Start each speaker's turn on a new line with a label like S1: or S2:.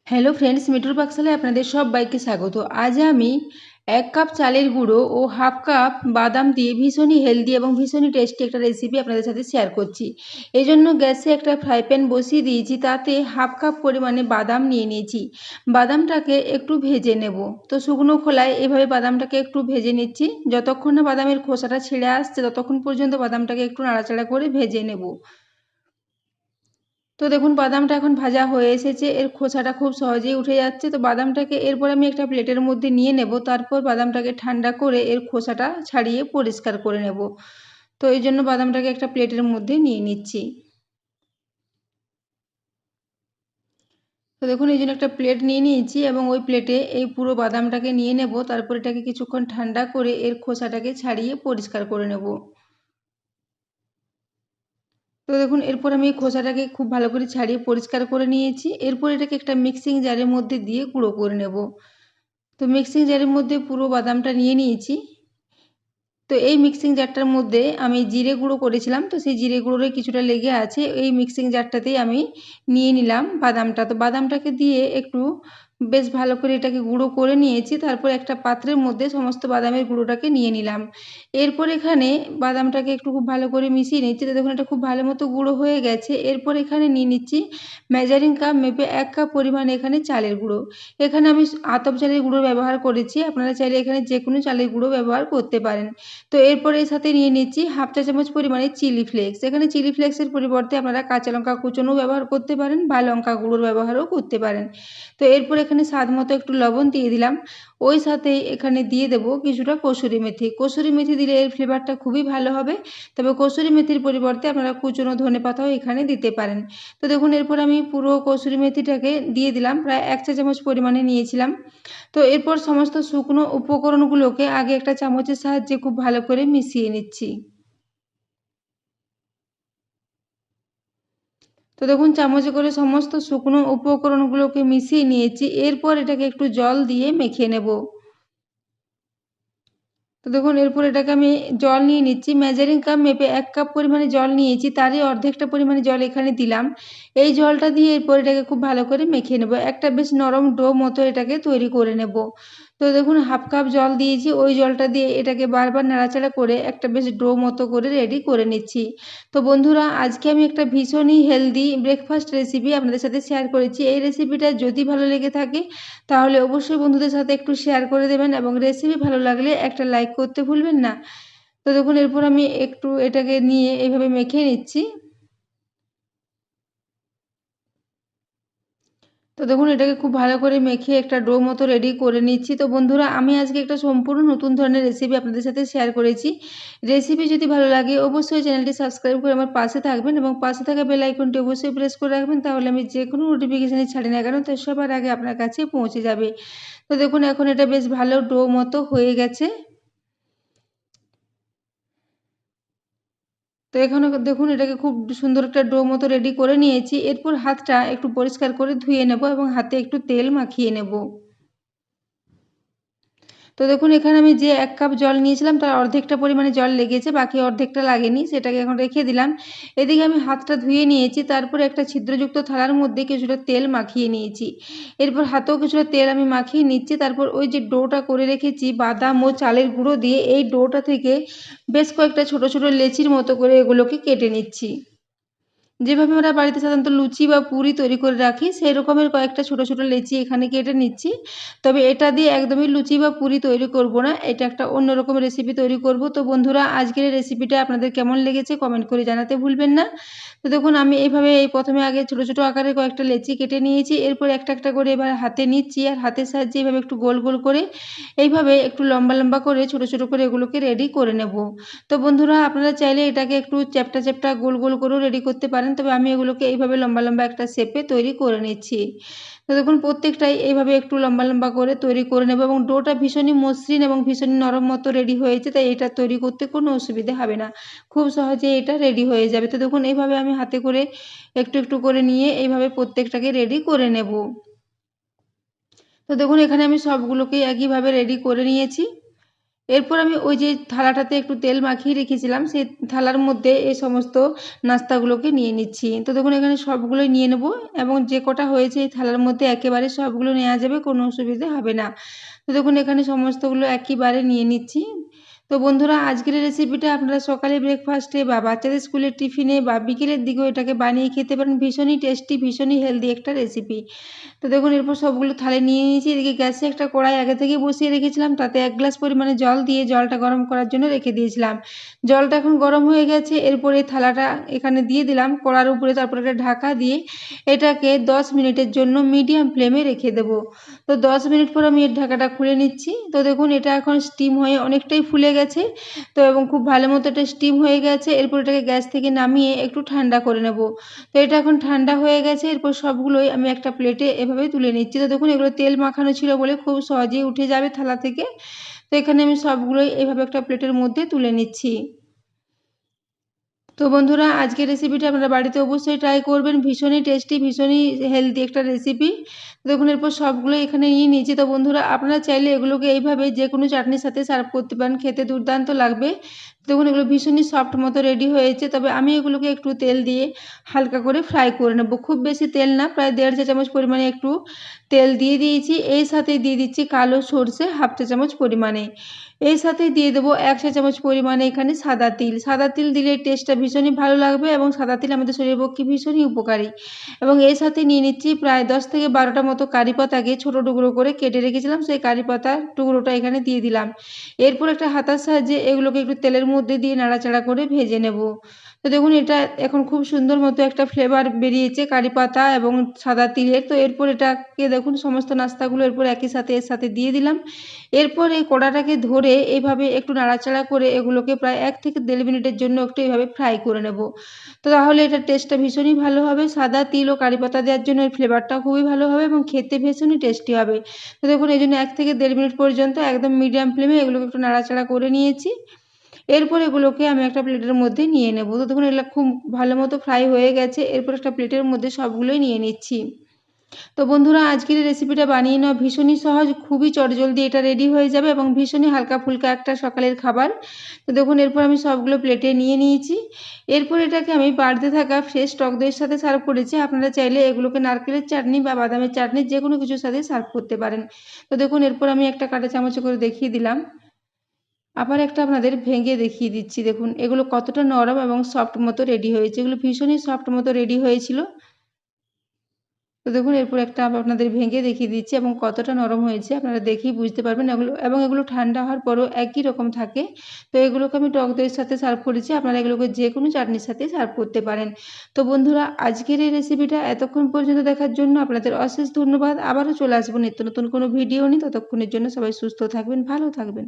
S1: Hello friends, মিঠুর পাকশালায় আপনাদের সবাইকে স্বাগত। আজ আমি 1 কাপ চালের গুঁড়ো ও হাফ কাপ বাদাম দিয়ে ভীষণই হেলদি এবং ভীষণই টেস্টি একটা রেসিপি আপনাদের সাথে শেয়ার করছি। এই জন্য গ্যাসে একটা ফ্রাই প্যান বসিয়ে দিয়েছি, তাতে হাফ কাপ পরিমাণে বাদাম নিয়ে নিয়েছি। বাদামটাকে একটু ভেজে নেব। তো শুকনো খোলায় এভাবে বাদামটাকে একটু ভেজে নিচ্ছি। যতক্ষণ না বাদামের খোসাটা ছেড়ে আসছে ততক্ষণ পর্যন্ত বাদামটাকে একটু নাড়াচাড়া করে ভেজে নেব। তো দেখুন বাদামটা এখন ভাজা হয়ে এসেছে, এর খোসাটা খুব সহজেই উঠে যাচ্ছে। তো বাদামটাকে এরপর আমি একটা প্লেটের মধ্যে নিয়ে নেব, তারপর বাদামটাকে ঠান্ডা করে এর খোসাটা ছাড়িয়ে পরিষ্কার করে নেব। তো এই জন্য বাদামটাকে একটা প্লেটের মধ্যে নিয়ে নিচ্ছি। তো দেখুন এই জন্য একটা প্লেট নিয়ে নিয়েছি এবং ওই প্লেটে এই পুরো বাদামটাকে নিয়ে নেব, তারপর এটাকে কিছুক্ষণ ঠান্ডা করে এর খোসাটাকে ছাড়িয়ে পরিষ্কার করে নেব। তো দেখুন এরপর আমি খোসাটাকে খুব ভালো করে ছাড়িয়ে পরিষ্কার করে নিয়েছি। এরপর এটাকে একটা মিক্সিং জারের মধ্যে দিয়ে গুঁড়ো করে নেব। তো মিক্সিং জারের মধ্যে পুরো বাদামটা নিয়ে নিয়েছি। তো এই মিক্সিং জারটার মধ্যে আমি জিরে গুঁড়ো করেছিলাম, তো সেই জিরে গুঁড়োরই কিছুটা লেগে আছে। এই মিক্সিং জারটাতেই আমি নিয়ে নিলাম বাদামটা। তো বাদামটাকে দিয়ে একটু বেশ ভালো করে এটাকে গুঁড়ো করে নিয়েছি। তারপর একটা পাত্রের মধ্যে সমস্ত বাদামের গুঁড়োটাকে নিয়ে নিলাম। এরপর এখানে বাদামটাকে একটু খুব ভালো করে মিশিয়ে নিচ্ছি। তো দেখুন এটা খুব ভালো মতো গুঁড়ো হয়ে গেছে। এরপর এখানে নিয়ে নিচ্ছি মেজারিং কাপ মেপে 1 কাপ পরিমাণে এখানে চালের গুঁড়ো। এখানে আমি আতপ চালের গুঁড়ো ব্যবহার করেছি, আপনারা চাইলে এখানে যে কোনো চালের গুঁড়ো ব্যবহার করতে পারেন। তো এরপর এর সাথে নিয়ে নিচ্ছি হাফ চা চামচ পরিমাণে চিলি ফ্লেক্স। এখানে চিলি ফ্লেক্সের পরিবর্তে আপনারা কাঁচা লঙ্কা কুচোনো ব্যবহার করতে পারেন বা লঙ্কা গুঁড়োর ব্যবহারও করতে পারেন। তো এরপর এখানে স্বাদ মতো একটু লবণ দিয়ে দিলাম। ওই সাথেই এখানে দিয়ে দেব কিছুটা কসুরি মেথি। কসুরি মেথি দিলে এর ফ্লেভারটা খুবই ভালো হবে। তবে কসুরি মেথির পরিবর্তে আপনারা কুচোনো ধনেপাতাও এখানে দিতে পারেন। তো দেখুন এরপর আমি পুরো কসুরি মেথিটাকে দিয়ে দিলাম, প্রায় 1 চা চামচ পরিমাণে নিয়েছিলাম। তো এরপর সমস্ত শুকনো উপকরণগুলোকে আগে একটা চামচের সাহায্যে খুব ভালো করে মিশিয়ে নিচ্ছি। তো দেখুন চামচে করে সমস্ত শুকনো উপকরণগুলোকে মিশিয়ে নিয়েছি। এরপর এটাকে একটু জল দিয়ে মেখে নেব। তো দেখুন এরপর এটাকে আমি জল নিয়ে নিচ্ছি। মেজারিং কাপ মেপে 1 কাপ পরিমাণে জল নিয়েছি, তারই অর্ধেকটা পরিমাণে জল এখানে দিলাম। এই জলটা দিয়ে এরপর এটাকে খুব ভালো করে মেখে নেব। একটা বেশ নরম ডো মতো এটাকে তৈরি করে নেব। তো দেখুন হাফ কাপ জল দিয়েছি, ওই জলটা দিয়ে এটাকে বারবার নাড়াচাড়া করে একটা বেশ ডো মতো করে রেডি করে নিচ্ছি। তো বন্ধুরা আজকে আমি একটা ভীষণই হেলদি ব্রেকফাস্ট রেসিপি আপনাদের সাথে শেয়ার করেছি। এই রেসিপিটা যদি ভালো লেগে থাকে তাহলে অবশ্যই বন্ধুদের সাথে একটু শেয়ার করে দেবেন এবং রেসিপি ভালো লাগলে একটা লাইক করতে ভুলবেন না। তো দেখুন এরপর আমি একটু এটাকে নিয়ে এইভাবে মেখে নিচ্ছি। তো দেখুন এটাকে খুব ভালো করে মেখে একটা ডো মতো রেডি করে নিচ্ছি। তো বন্ধুরা আমি আজকে একটা সম্পূর্ণ নতুন ধরনের রেসিপি আপনাদের সাথে শেয়ার করেছি। রেসিপি যদি ভালো লাগে অবশ্যই চ্যানেলটি সাবস্ক্রাইব করে আমার পাশে থাকবেন এবং পাশে থাকা বেল আইকনটি অবশ্যই প্রেস করে রাখবেন, তাহলে আমি যে কোনো নোটিফিকেশানই ছাড়ি না কেন তার সবার আগে আপনার কাছে পৌঁছে যাবে। তো দেখুন এখন এটা বেশ ভালো ডো মতো হয়ে গেছে। তো এখানে দেখুন এটাকে খুব সুন্দর একটা ডো মতো রেডি করে নিয়েছি। এরপর হাতটা একটু পরিষ্কার করে ধুয়ে নেব এবং হাতে একটু তেল মাখিয়ে নেব। তো দেখুন এখানে আমি যে 1 কাপ জল নিয়েছিলাম তার অর্ধেকটা পরিমাণে জল লেগেছে, বাকি অর্ধেকটা লাগেনি, সেটাকে এখন রেখে দিলাম। এদিকে আমি হাতটা ধুয়ে নিয়েছি, তারপরে একটা ছিদ্রযুক্ত থালার মধ্যে কিছুটা তেল মাখিয়ে নিয়েছি। এরপর হাতেও কিছুটা তেল আমি মাখিয়ে নিচ্ছি। তারপর ওই যে ডোটা করে রেখেছি বাদাম ও চালের গুঁড়ো দিয়ে, এই ডোটা থেকে বেশ কয়েকটা ছোট ছোট লেচির মতো করে এগুলোকে কেটে নিচ্ছি। যেভাবে আমরা বাড়িতে সাধারণত লুচি বা পুরি তৈরি করে রাখি সেই রকমের কয়েকটা ছোট ছোট লেচি এখানে কেটে নিচ্ছি। তবে এটা দিয়ে একদমই লুচি বা পুরি তৈরি করব না, এটা একটা অন্যরকম রেসিপি তৈরি করব। তো বন্ধুরা আজকের এই রেসিপিটা আপনাদের কেমন লেগেছে কমেন্ট করে জানাতে ভুলবেন না। তো দেখুন আমি এইভাবে প্রথমে আগে ছোট ছোট আকারে কয়েকটা লেচি কেটে নিয়েছি, এরপর একটা একটা করে এবার হাতে নিচ্ছি আর হাতের সাহায্যে এইভাবে একটু গোল গোল করে এইভাবে একটু লম্বা লম্বা করে ছোট ছোট করে এগুলোকে রেডি করে নেব। তো বন্ধুরা আপনারা চাইলে এটাকে একটু চ্যাপ্টা চ্যাপ্টা গোল গোল করেও রেডি করতে পারেন, তবে আমি এগুলোকে এইভাবে লম্বা লম্বা একটা শেপে তৈরি করে নিচ্ছি। তো দেখুন প্রত্যেকটাই এইভাবে একটু লম্বা লম্বা করে তৈরি করে নেব এবং ডোটা ভীষণই মসৃণ এবং ভীষণই নরম মতো রেডি হয়েছে, তাই এটা তৈরি করতে কোনো অসুবিধে হবে না, খুব সহজে এটা রেডি হয়ে যাবে। তো দেখুন এইভাবে আমি হাতে করে একটু একটু করে নিয়ে এইভাবে প্রত্যেকটাকে রেডি করে নেব। তো দেখুন এখানে আমি সবগুলোকেই একইভাবে রেডি করে নিয়েছি। এরপর আমি ওই যে থালাটাতে একটু তেল মাখিয়ে রেখেছিলাম সেই থালার মধ্যে এই সমস্ত নাস্তাগুলোকে নিয়ে নিচ্ছি। তো দেখুন এখানে সবগুলোই নিয়ে নেব এবং যে কটা হয়েছে এই থালার মধ্যে একেবারে সবগুলো নেওয়া যাবে, কোনো অসুবিধে হবে না। তো দেখুন এখানে সমস্তগুলো একইবারে নিয়ে নিচ্ছি। তো বন্ধুরা আজকের এই রেসিপিটা আপনারা সকালে ব্রেকফাস্টে বা বাচ্চাদের স্কুলের টিফিনে বা বিকেলের দিকেও এটাকে বানিয়ে খেতে পারেন। ভীষণই টেস্টি, ভীষণই হেলদি একটা রেসিপি। তো দেখুন এরপর সবগুলো থালায় নিয়ে নিয়েছি। এদিকে গ্যাসে একটা কড়াই আগে থেকেই বসিয়ে রেখেছিলাম, তাতে 1 গ্লাস পরিমাণে জল দিয়ে জলটা গরম করার জন্য রেখে দিয়েছিলাম। জলটা এখন গরম হয়ে গেছে, এরপর এই থালাটা এখানে দিয়ে দিলাম কড়ার উপরে, তারপর একটা ঢাকা দিয়ে এটাকে 10 মিনিটের জন্য মিডিয়াম ফ্লেমে রেখে দেবো। তো 10 মিনিট পর আমি এর ঢাকাটা খুলে নিচ্ছি। তো দেখুন এটা এখন স্টিম হয়ে অনেকটাই ফুলে গেছে, তো এবং খুব ভালো মতো এটা স্টিম হয়ে গেছে। এরপর এটাকে গ্যাস থেকে নামিয়ে একটু ঠান্ডা করে নেব। তো এটা এখন ঠান্ডা হয়ে গেছে, এরপর সবগুলোই আমি একটা প্লেটে এভাবে তুলে নিচ্ছি। তো দেখুন এগুলো তেল মাখানো ছিল বলে খুব সহজেই উঠে যাবে থালা থেকে। তো এখানে আমি সবগুলোই এভাবে একটা প্লেটের মধ্যে তুলে নিচ্ছি। তো বন্ধুরা আজকের রেসিপিটা আপনারা বাড়িতে অবশ্যই ট্রাই করবেন। ভীষণই টেস্টি, ভীষণই হেলদি একটা রেসিপি। দেখুন এরপর সবগুলো এখানে নিয়ে নিয়েছি। তো বন্ধুরা আপনারা চাইলে এগুলোকে এইভাবে যেকোনো চাটনির সাথে সার্ভ করতে পারেন, খেতে দুর্দান্ত লাগবে। দেখুন এগুলো ভীষণই সফট মতো রেডি হয়েছে, তবে আমি এগুলোকে একটু তেল দিয়ে হালকা করে ফ্রাই করে নেব। খুব বেশি তেল না, প্রায় 1.5 চা চামচ পরিমাণে একটু তেল দিয়ে দিয়েছি। এই সাথে দিয়ে দিচ্ছি কালো সর্ষে 1/2 চা চামচ পরিমাণে। এর সাথে দিয়ে দেবো 1 চা চামচ পরিমাণে এখানে সাদা তিল। সাদা তিল দিলে টেস্টটা ভীষণই ভালো লাগবে এবং সাদা তিল আমাদের শরীরের পক্ষে ভীষণই উপকারী। এবং এর সাথে নিয়ে নিচ্ছি প্রায় 10 থেকে 12টা মতো কারি পাতাকে ছোট টুকরো করে কেটে রেখেছিলাম, সেই কারি পাতার টুকরোটা এখানে দিয়ে দিলাম। এরপর একটা হাতার সাহায্যে এগুলোকে একটু তেলের মধ্যে দিয়ে নাড়াচাড়া করে ভেজে নেব। তো দেখুন এটা এখন খুব সুন্দর মতো একটা ফ্লেভার বেরিয়েছে কারি পাতা এবং সাদা তিলের। তো এরপর এটাকে দেখুন সমস্ত নাস্তাগুলো এরপর একই সাথে এর সাথে দিয়ে দিলাম। এরপর এই কড়াটাকে ধরে এইভাবে একটু নাড়াচাড়া করে এগুলোকে প্রায় 1 থেকে 1.5 মিনিটের জন্য একটু এইভাবে ফ্রাই করে নেব। তো তাহলে এটার টেস্টটা ভীষণই ভালো হবে। সাদা তিল ও কারি পাতা দেওয়ার জন্য এর ফ্লেভারটাও খুবই ভালো হবে এবং খেতে ভীষণই টেস্টি হবে। তো দেখুন এইজন্য 1 থেকে 1.5 মিনিট পর্যন্ত একদম মিডিয়াম ফ্লেমে এগুলোকে একটু নাড়াচাড়া করে নিয়েছি। এরপর এগুলোকে আমি একটা প্লেটের মধ্যে নিয়ে নেব। তো দেখুন এগুলো খুব ভালো মতো ফ্রাই হয়ে গেছে। এরপর একটা প্লেটের মধ্যে সবগুলোই নিয়ে নিচ্ছি। তো বন্ধুরা আজকের এই রেসিপিটা বানিয়ে নেওয়া ভীষণই সহজ, খুবই চটজলদি এটা রেডি হয়ে যাবে এবং ভীষণই হালকা-ফুলকা একটা সকালের খাবার। তো দেখুন এরপর আমি সবগুলো প্লেটে নিয়ে নিয়েছি। এরপর এটাকে আমি বাড়তে থাকা ফ্রেশ টক দইয়ের সাথে সার্ভ করেছি। আপনারা চাইলে এগুলোকে নারকেলের চাটনি বা বাদামের চাটনি যেকোনো কিছুর সাথে সার্ভ করতে পারেন। তো দেখুন এরপর আমি একটা কাঁটা চামচে করে দেখিয়ে দিলাম। আবার একটা আপনাদের ভেঙে দেখিয়ে দিচ্ছি। দেখুন এগুলো কতটা নরম এবং সফট মতো রেডি হয়েছে। এগুলো ভীষণই সফট মতো রেডি হয়েছিল। তো দেখুন এরপর একটা আপনাদের ভেঙে দেখিয়ে দিচ্ছি এবং কতটা নরম হয়েছে আপনারা দেখেই বুঝতে পারবেন। এগুলো ঠান্ডা হওয়ার পরেও একই রকম থাকে। তো এগুলোকে আমি টক দইয়ের সাথে সার্ভ করেছি। আপনারা এগুলোকে যেকোনো চাটনির সাথে সার্ভ করতে পারেন। তো বন্ধুরা আজকের এই রেসিপিটা এতক্ষণ পর্যন্ত দেখার জন্য আপনাদের অশেষ ধন্যবাদ। আবারও চলে আসবো নিত্য নতুন কোনো ভিডিও নিয়ে। ততক্ষণের জন্য সবাই সুস্থ থাকবেন, ভালো থাকবেন।